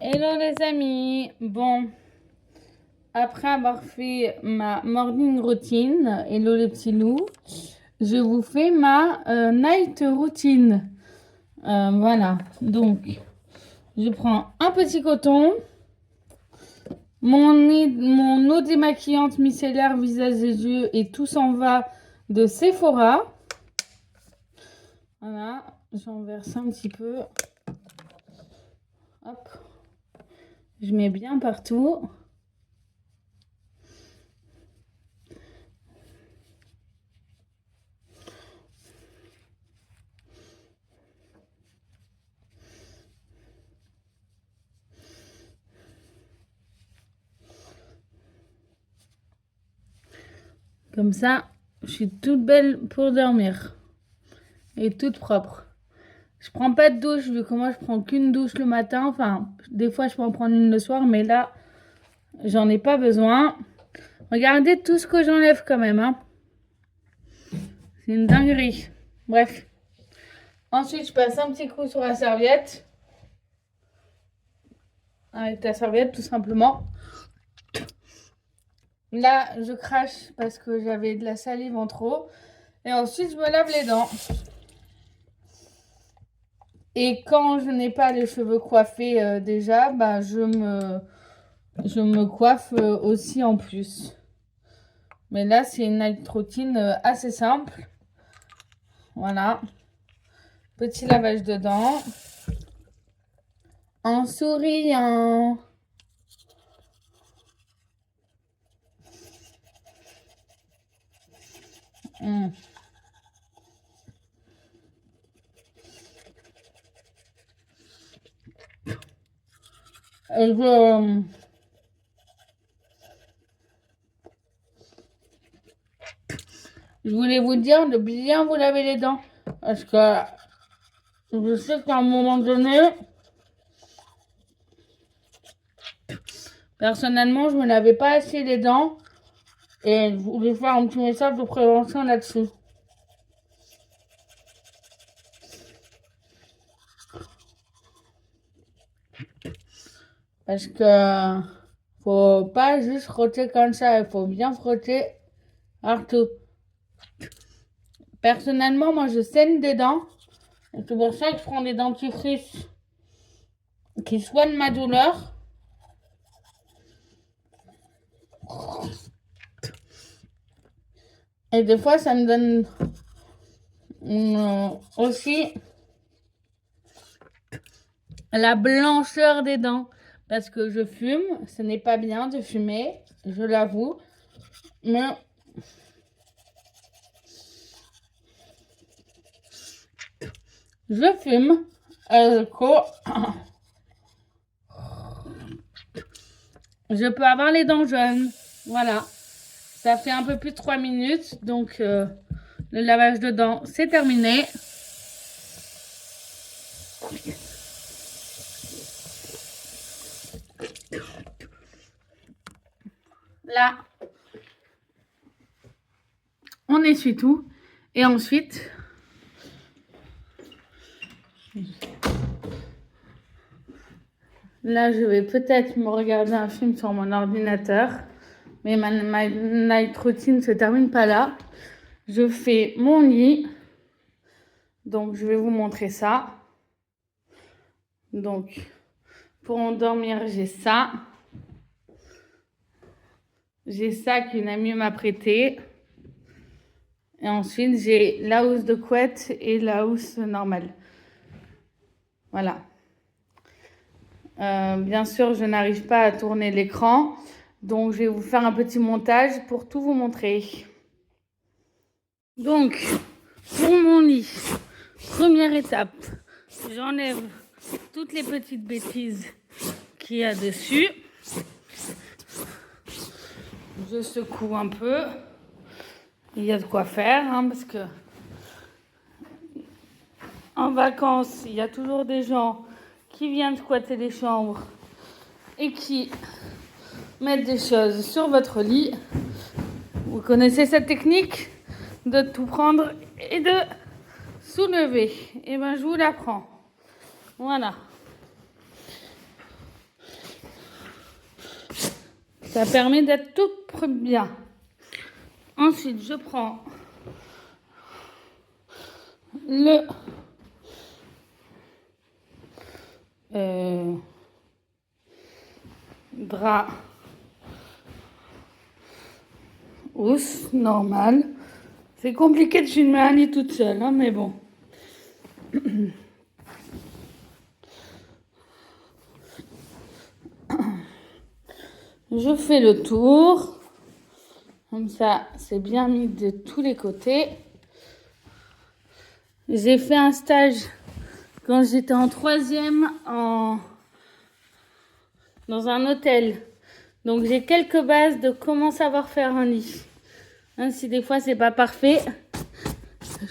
Hello les amis. Bon, après avoir fait ma morning routine, hello les petits loups, je vous fais ma night routine. Voilà, donc je prends un petit coton, mon eau démaquillante micellaire visage et yeux et tout s'en va de Sephora. Voilà, j'en verse un petit peu. Hop, je mets bien partout. Comme ça, je suis toute belle pour dormir. Et toute propre. Je prends pas de douche, vu que moi je prends qu'une douche le matin. Enfin, des fois je peux en prendre une le soir, mais là, j'en ai pas besoin. Regardez tout ce que j'enlève quand même, hein. C'est une dinguerie. Bref. Ensuite, je passe un petit coup sur la serviette. Avec la serviette, tout simplement. Là, je crache parce que j'avais de la salive en trop. Et ensuite, je me lave les dents. Et quand je n'ai pas les cheveux coiffés déjà, bah, je me coiffe aussi en plus. Mais là, c'est une night routine assez simple. Voilà. Petit lavage de dents. En souriant. Mmh. Je voulais vous dire de bien vous laver les dents. Parce que je sais qu'à un moment donné, personnellement, je me lavais pas assez les dents. Et je voulais faire un petit message de prévention là-dessus. Parce que faut pas juste frotter comme ça, il faut bien frotter partout. Personnellement, moi je saigne des dents. C'est pour ça que je prends des dentifrices qui soignent ma douleur. Et des fois, ça me donne aussi la blancheur des dents. Parce que je fume, ce n'est pas bien de fumer, je l'avoue. Mais je fume. Je peux avoir les dents jaunes. Voilà. Ça fait un peu plus de 3 minutes. Donc, le lavage de dents, c'est terminé. Là, on essuie tout. Et ensuite, là, je vais peut-être me regarder un film sur mon ordinateur. Mais ma night routine ne se termine pas là. Je fais mon lit. Donc, je vais vous montrer ça. Donc, pour endormir, j'ai ça. J'ai ça qu'une amie m'a prêté. Et ensuite, j'ai la housse de couette et la housse normale. Voilà. Bien sûr, je n'arrive pas à tourner l'écran. Donc, je vais vous faire un petit montage pour tout vous montrer. Donc, pour mon lit, première étape, j'enlève toutes les petites bêtises qu'il y a dessus. Je secoue un peu. Il y a de quoi faire, hein, parce que en vacances, il y a toujours des gens qui viennent squatter les chambres et qui mettent des choses sur votre lit. Vous connaissez cette technique de tout prendre et de soulever. Et ben, je vous l'apprends. Voilà. Ça permet d'être tout bien. Ensuite, je prends le drap housse normal. C'est compliqué de filmer un lit toute seule, hein, mais bon. Je fais le tour. Comme ça, c'est bien mis de tous les côtés. J'ai fait un stage quand j'étais en 3e dans un hôtel. Donc, j'ai quelques bases de comment savoir faire un lit. Hein, si des fois, c'est pas parfait,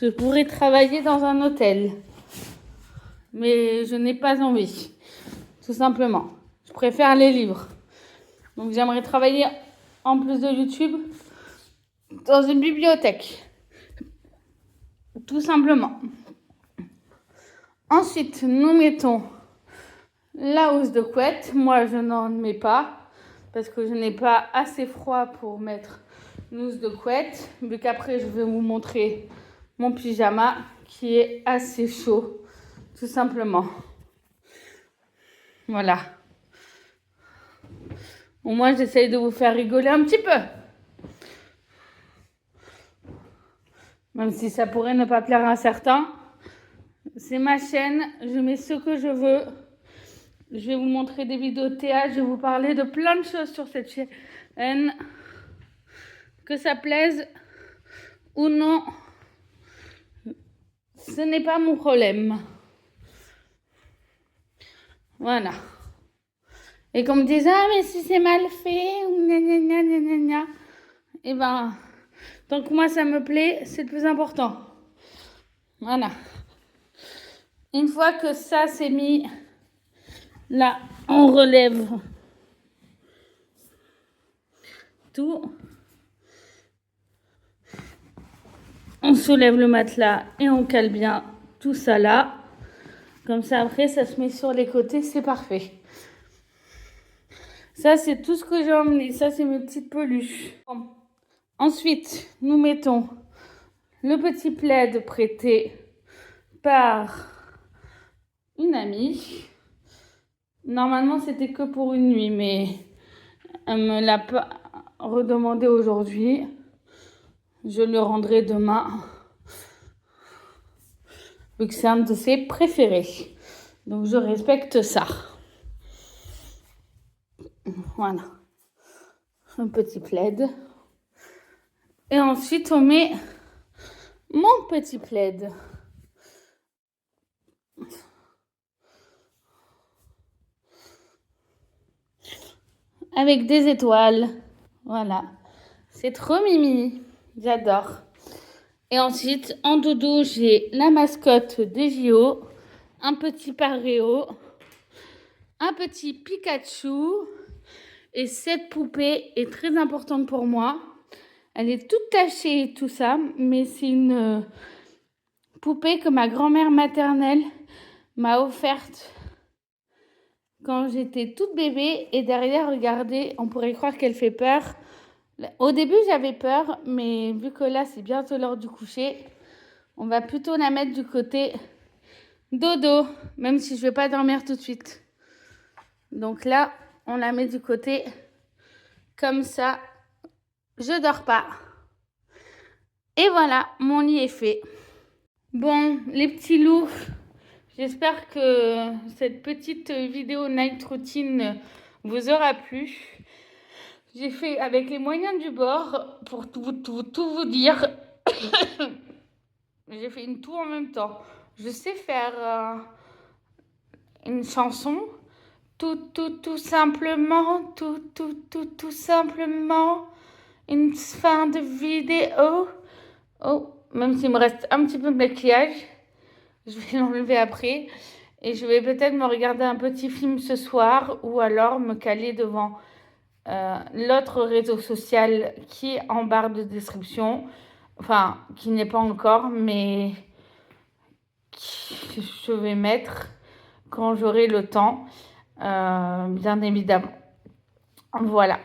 je pourrais travailler dans un hôtel. Mais je n'ai pas envie, tout simplement. Je préfère les livres. Donc, j'aimerais travailler, en plus de YouTube, dans une bibliothèque. Tout simplement. Ensuite, nous mettons la housse de couette. Moi, je n'en mets pas parce que je n'ai pas assez froid pour mettre une housse de couette. Vu qu'après, je vais vous montrer mon pyjama qui est assez chaud, tout simplement. Voilà. Au moins, j'essaye de vous faire rigoler un petit peu. Même si ça pourrait ne pas plaire à certains. C'est ma chaîne, je mets ce que je veux. Je vais vous montrer des vidéos de théâtre, je vais vous parler de plein de choses sur cette chaîne. Que ça plaise ou non, ce n'est pas mon problème. Voilà. Et qu'on me dise, ah mais si c'est mal fait, ou gna gna gna gna gna gna. Eh ben, tant que moi ça me plaît, c'est le plus important. Voilà. Une fois que ça c'est mis, là, on relève tout. On soulève le matelas et on cale bien tout ça là. Comme ça, après, ça se met sur les côtés, c'est parfait. Ça, c'est tout ce que j'ai emmené. Ça, c'est mes petites peluches. Bon. Ensuite, nous mettons le petit plaid prêté par une amie. Normalement, c'était que pour une nuit, mais elle me l'a pas redemandé aujourd'hui. Je le rendrai demain. Vu que c'est un de ses préférés. Donc, je respecte ça. Voilà. Un petit plaid. Et ensuite, on met mon petit plaid. Avec des étoiles. Voilà. C'est trop mimi. J'adore. Et ensuite, en doudou, j'ai la mascotte des JO. Un petit paréo. Un petit Pikachu. Et cette poupée est très importante pour moi. Elle est toute tachée et tout ça. Mais c'est une poupée que ma grand-mère maternelle m'a offerte quand j'étais toute bébé. Et derrière, regardez, on pourrait croire qu'elle fait peur. Au début, j'avais peur, mais vu que là, c'est bientôt l'heure du coucher, on va plutôt la mettre du côté dodo, même si je ne vais pas dormir tout de suite. Donc là, on la met du côté comme ça. Je dors pas. Et voilà, mon lit est fait. Bon, les petits loups, j'espère que cette petite vidéo night routine vous aura plu. J'ai fait avec les moyens du bord pour tout vous dire. J'ai fait une tour en même temps. Je sais faire une chanson. Tout simplement. Tout simplement. Une fin de vidéo. Oh, même s'il me reste un petit peu de maquillage. Je vais l'enlever après. Et je vais peut-être me regarder un petit film ce soir. Ou alors me caler devant l'autre réseau social qui est en barre de description. Enfin, qui n'est pas encore, mais que je vais mettre quand j'aurai le temps, bien évidemment. Voilà.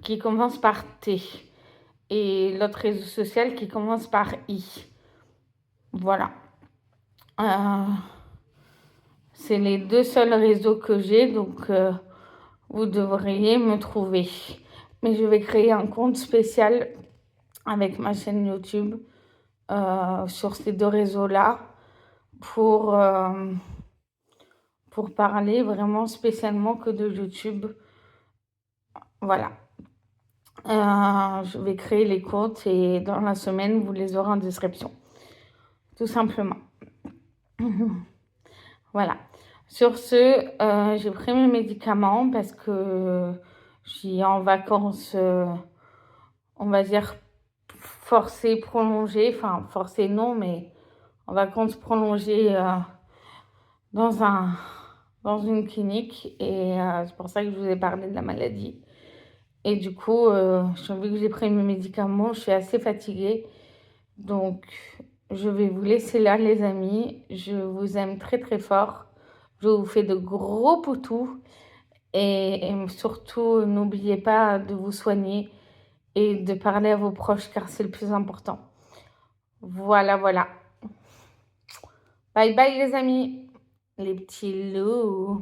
qui commence par T. Et l'autre réseau social qui commence par I. Voilà. C'est les 2 seuls réseaux que j'ai, donc vous devriez me trouver. Mais je vais créer un compte spécial avec ma chaîne YouTube sur ces 2 réseaux-là pour parler vraiment spécialement que de YouTube. Voilà. Je vais créer les comptes et dans la semaine, vous les aurez en description. Tout simplement. Voilà. Sur ce, j'ai pris mes médicaments parce que je suis en vacances, on va dire forcées, prolongées. Enfin, forcées non, mais en vacances prolongées dans une clinique. Et c'est pour ça que je vous ai parlé de la maladie. Et du coup, vu que j'ai pris mes médicaments, je suis assez fatiguée. Donc, je vais vous laisser là, les amis. Je vous aime très, très fort. Je vous fais de gros poutous. Et surtout, n'oubliez pas de vous soigner et de parler à vos proches car c'est le plus important. Voilà, voilà. Bye bye les amis, les petits loups.